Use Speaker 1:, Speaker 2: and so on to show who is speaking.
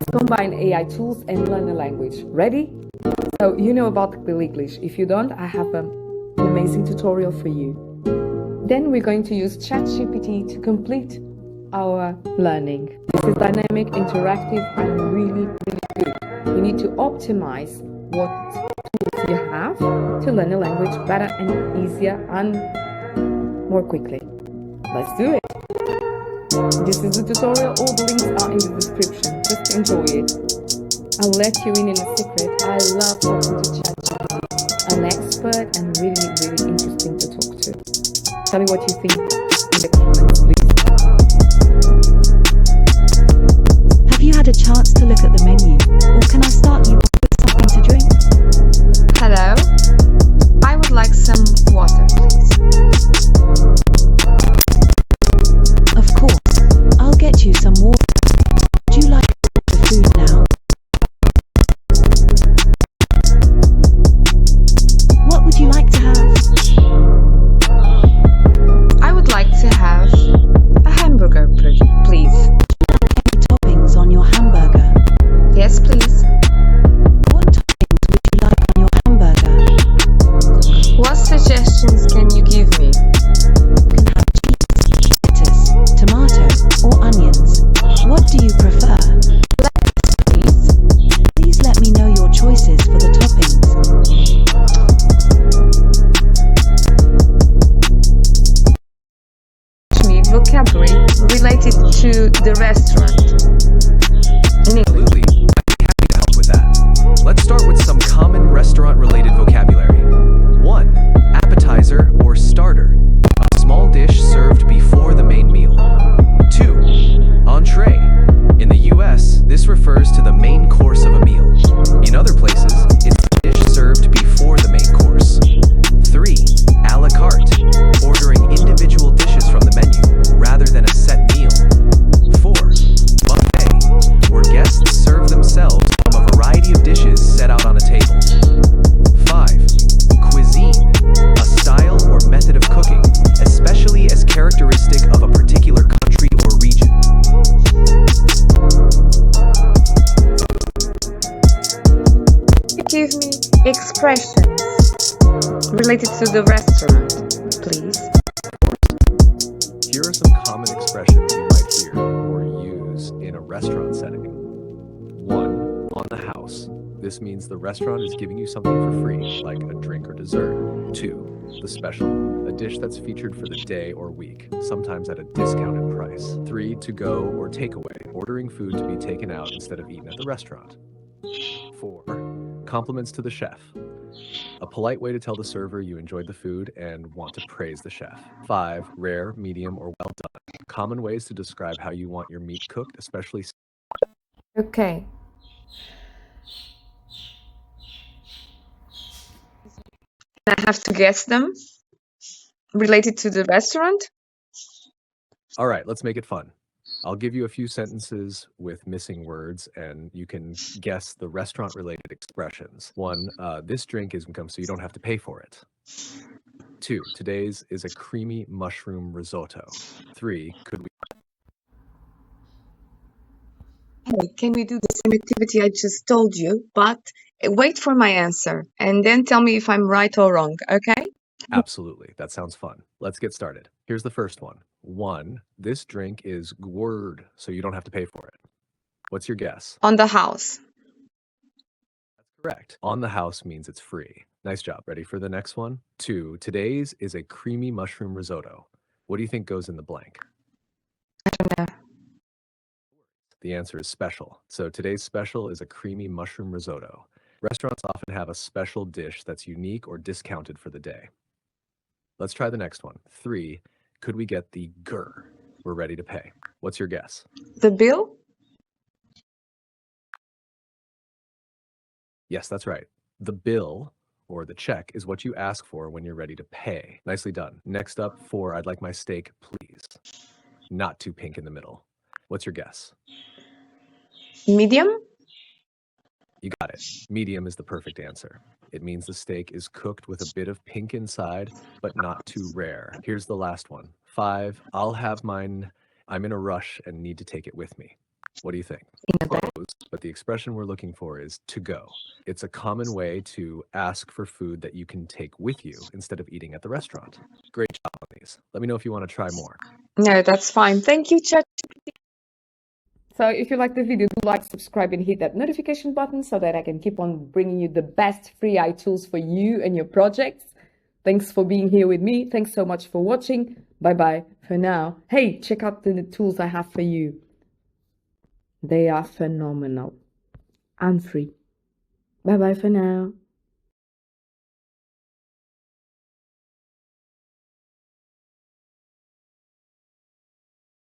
Speaker 1: Let's combine AI tools and learn a language. Ready? So you know about Gliglish. If you don't, I have an amazing tutorial for you. Then we're going to use GPT to complete our learning. This is dynamic, interactive, and really good. You need to optimize what tools you have to learn a language better and easier and more quickly. Let's do it. This is the tutorial. All the links are in the description. Just enjoy it. I'll let you in a secret. I love talking to ChatGPT. An expert and really interesting to talk to. Tell me what you think in the comments, please.
Speaker 2: Have you had a chance to look at the menu, or can I start you off with something to drink?
Speaker 3: Hello? I would like some water, please.
Speaker 2: Of course, I'll get you some water. Would you like the food now? What would you like to have?
Speaker 3: I would like to have a hamburger, please.
Speaker 2: Any toppings on your hamburger?
Speaker 3: Yes, please.
Speaker 2: What toppings would you like on your hamburger?
Speaker 3: What suggestions can you give me?
Speaker 2: You can have cheese, lettuce, tomato, or onions. What do you prefer?
Speaker 3: Please.
Speaker 2: Please let me know your choices for the toppings.
Speaker 3: Vocabulary related to the restaurant.
Speaker 4: Absolutely. I'd be happy to help with that. Let's start with some common restaurant-related vocabulary. 1. Appetizer or starter. A small dish served before the main meal. 2. Entree. In the US, this refers to the main course of a meal. In other places, it's a dish served before the main course. 3. A la carte. Ordering individual dishes from the menu, rather than a set meal. 4. Buffet, where guests serve themselves from a variety of dishes set out on a table. 5. Cuisine, a style or method of cooking, especially as characteristic of a particular country or region.
Speaker 3: Give me expressions related to the restaurant, please.
Speaker 4: Here are some common expressions you might hear or use in a restaurant setting. 1. On the house. This means the restaurant is giving you something for free, like a drink or dessert. 2. The special. A dish that's featured for the day or week, sometimes at a discounted price. 3. To go or takeaway. Ordering food to be taken out instead of eaten at the restaurant. 4. Compliments to the chef. A polite way to tell the server you enjoyed the food and want to praise the chef. 5. Rare, medium, or well done. Common ways to describe how you want your meat cooked, especially.
Speaker 1: Okay.
Speaker 3: I have to guess them related to the restaurant.
Speaker 4: All right, let's make it fun. I'll give you a few sentences with missing words, and you can guess the restaurant-related expressions. 1. This drink is income, so you don't have to pay for it. 2. Today's is a creamy mushroom risotto. 3. Could we?
Speaker 3: Hey, can we do the same activity I just told you? But wait for my answer and then tell me if I'm right or wrong, okay?
Speaker 4: Absolutely. That sounds fun. Let's get started. Here's the first one. 1. This drink is gwrd, so you don't have to pay for it. What's your guess?
Speaker 3: On the house.
Speaker 4: That's correct. On the house means it's free. Nice job. Ready for the next one? 2. Today's is a creamy mushroom risotto. What do you think goes in the blank?
Speaker 3: I don't know.
Speaker 4: The answer is special. So today's special is a creamy mushroom risotto. Restaurants often have a special dish that's unique or discounted for the day. Let's try the next one. 3. Could we get the gur? We're ready to pay. What's your guess?
Speaker 3: The bill?
Speaker 4: Yes, that's right. The bill, or the check, is what you ask for when you're ready to pay. Nicely done. Next up, 4. I'd like my steak, please. Not too pink in the middle. What's your guess?
Speaker 3: Medium?
Speaker 4: You got it. Medium is the perfect answer. It means the steak is cooked with a bit of pink inside, but not too rare. Here's the last one. 5. I'll have mine. I'm in a rush and need to take it with me. What do you think?
Speaker 3: In a bag?
Speaker 4: Close, but the expression we're looking for is to go. It's a common way to ask for food that you can take with you instead of eating at the restaurant. Great job on these. Let me know if you want to try more.
Speaker 3: No, that's fine. Thank you, Chat.
Speaker 1: So if you like the video, do like, subscribe, and hit that notification button so that I can keep on bringing you the best free AI tools for you and your projects. Thanks for being here with me. Thanks so much for watching. Bye-bye for now. Hey, check out the tools I have for you. They are phenomenal and free. Bye-bye for now.